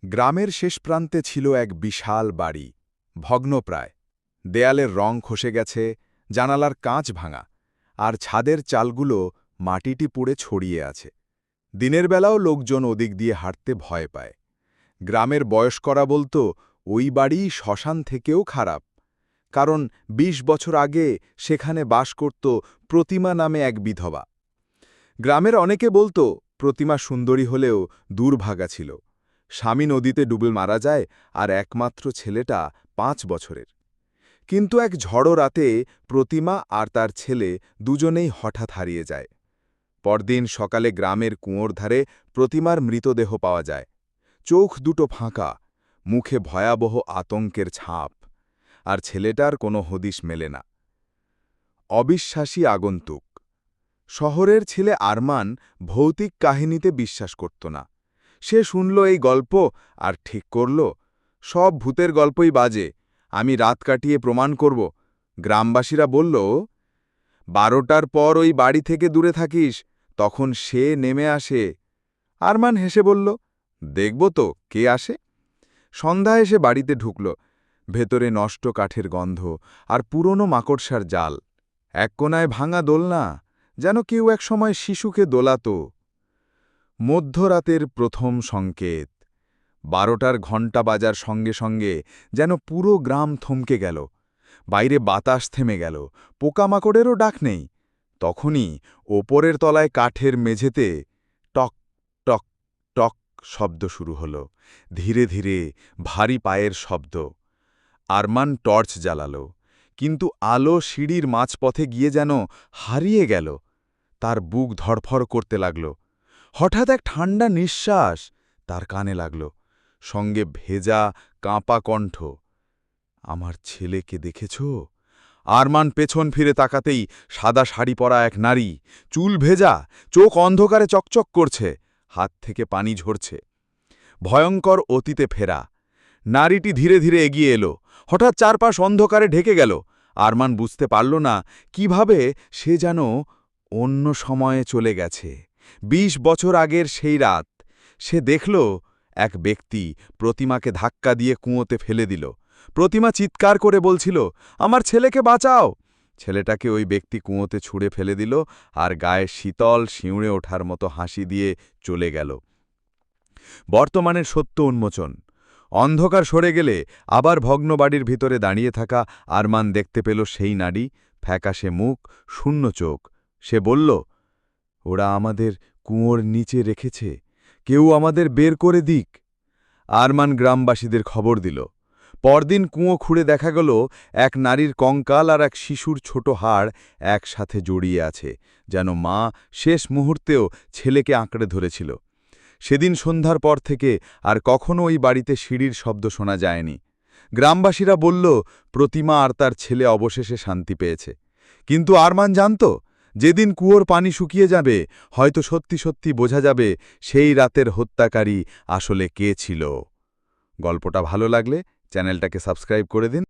গ্রামের শেষ প্রান্তে ছিল এক বিশাল বাড়ি, ভগ্নপ্রায়। দেয়ালের রং খসে গেছে, জানালার কাঁচ ভাঙা, আর ছাদের চালগুলো মাটিটি পুড়ে ছড়িয়ে আছে। দিনের বেলাও লোকজন ওদিক দিয়ে হাঁটতে ভয় পায়। গ্রামের বয়স্করা বলতো ওই বাড়ি শ্মশান থেকেও খারাপ, কারণ ২০ বছর আগে সেখানে বাস করত প্রতিমা নামে এক বিধবা। গ্রামের অনেকে বলতো প্রতিমা সুন্দরী হলেও দুর্ভাগা ছিল। স্বামী নদীতে ডুবে মারা যায়, আর একমাত্র ছেলেটা ৫ বছরের। কিন্তু এক ঝড়ো রাতে প্রতিমা আর তার ছেলে দুজনেই হঠাৎ হারিয়ে যায়। পরদিন সকালে গ্রামের কুয়োর ধারে প্রতিমার মৃতদেহ পাওয়া যায়। চোখ দুটো ফাঁকা, মুখে ভয়াবহ আতঙ্কের ছাপ, আর ছেলেটার কোনো হদিশ মেলে না। অবিশ্বাসী আগন্তুক। শহরের ছেলে আরমান ভৌতিক কাহিনীতে বিশ্বাস করত না। সে শুনল এই গল্প আর ঠিক করল, সব ভূতের গল্পই বাজে, আমি রাত কাটিয়ে প্রমাণ করব। গ্রামবাসীরা বলল, ১২টার পর ওই বাড়ি থেকে দূরে থাকিস, তখন সে নেমে আসে। আরমান হেসে বলল, দেখব তো কে আসে। সন্ধ্যা এসে বাড়িতে ঢুকল। ভেতরে নষ্ট কাঠের গন্ধ আর পুরনো মাকড়সার জাল। এক কোনায় ভাঙা দোলনা, যেন কেউ এক সময় শিশুকে দোলাত। মধ্যরাতের প্রথম সংকেত। ১২টার ঘণ্টা বাজার সঙ্গে সঙ্গে যেন পুরো গ্রাম থমকে গেল। বাইরে বাতাস থেমে গেল, পোকামাকড়েরও ডাক নেই। তখনই ওপরের তলায় কাঠের মেঝেতে টক টক টক শব্দ শুরু হল। ধীরে ধীরে ভারী পায়ের শব্দ। আরমান টর্চ জ্বালাল, কিন্তু আলো সিঁড়ির মাঝপথে গিয়ে যেন হারিয়ে গেল। তার বুক ধড়ফড় করতে লাগল। হঠাৎ এক ঠান্ডা নিঃশ্বাস তার কানে লাগল, সঙ্গে ভেজা কাঁপা কণ্ঠ। আমার ছেলেকে দেখেছ? আরমান পেছন ফিরে তাকাতেই সাদা শাড়ি পরা এক নারী, চুল ভেজা, চোখ অন্ধকারে চকচক করছে, হাত থেকে পানি ঝরছে। ভয়ঙ্কর অতীতে ফেরা। নারীটি ধীরে ধীরে এগিয়ে এলো, হঠাৎ চারপাশ অন্ধকারে ঢেকে গেল। আরমান বুঝতে পারল না কিভাবে সে যেন অন্য সময়ে চলে গেছে। ২০ বছর আগের সেই রাত। সে দেখল এক ব্যক্তি প্রতিমাকে ধাক্কা দিয়ে কুয়োতে ফেলে দিল। প্রতিমা চিৎকার করে বলছিল, আমার ছেলেকে বাঁচাও। ছেলেটাকে ওই ব্যক্তি কুয়োতে ছুঁড়ে ফেলে দিল, আর গায়ে শীতল শিউড়ে ওঠার মতো হাসি দিয়ে চলে গেল। বর্তমানের সত্য উন্মোচন। অন্ধকার সরে গেলে আবার ভগ্ন বাড়ির ভিতরে দাঁড়িয়ে থাকা আরমান দেখতে পেল সেই নারী, ফ্যাকাশে মুখ, শূন্য চোখ। সে বলল, ওরা আমাদের কুয়োর নিচে রেখেছে, কেউ আমাদের বের করে দিক। আরমান গ্রামবাসীদের খবর দিল। পরদিন কুয়ো খুঁড়ে দেখা গেল এক নারীর কঙ্কাল আর এক শিশুর ছোট হাড় একসাথে জড়িয়ে আছে, যেন মা শেষ মুহূর্তেও ছেলেকে আঁকড়ে ধরেছিল। সেদিন সন্ধ্যার পর থেকে আর কখনো ওই বাড়িতে সিঁড়ির শব্দ শোনা যায়নি। গ্রামবাসীরা বলল, প্রতিমা আর তার ছেলে অবশেষে শান্তি পেয়েছে। কিন্তু আরমান জানত, যেদিন কুয়োর পানি শুকিয়ে যাবে, হয়তো সত্যি সত্যি বোঝা যাবে সেই রাতের হত্যাকারী আসলে কে ছিল। গল্পটা ভালো লাগলে চ্যানেলটাকে সাবস্ক্রাইব করে দিন।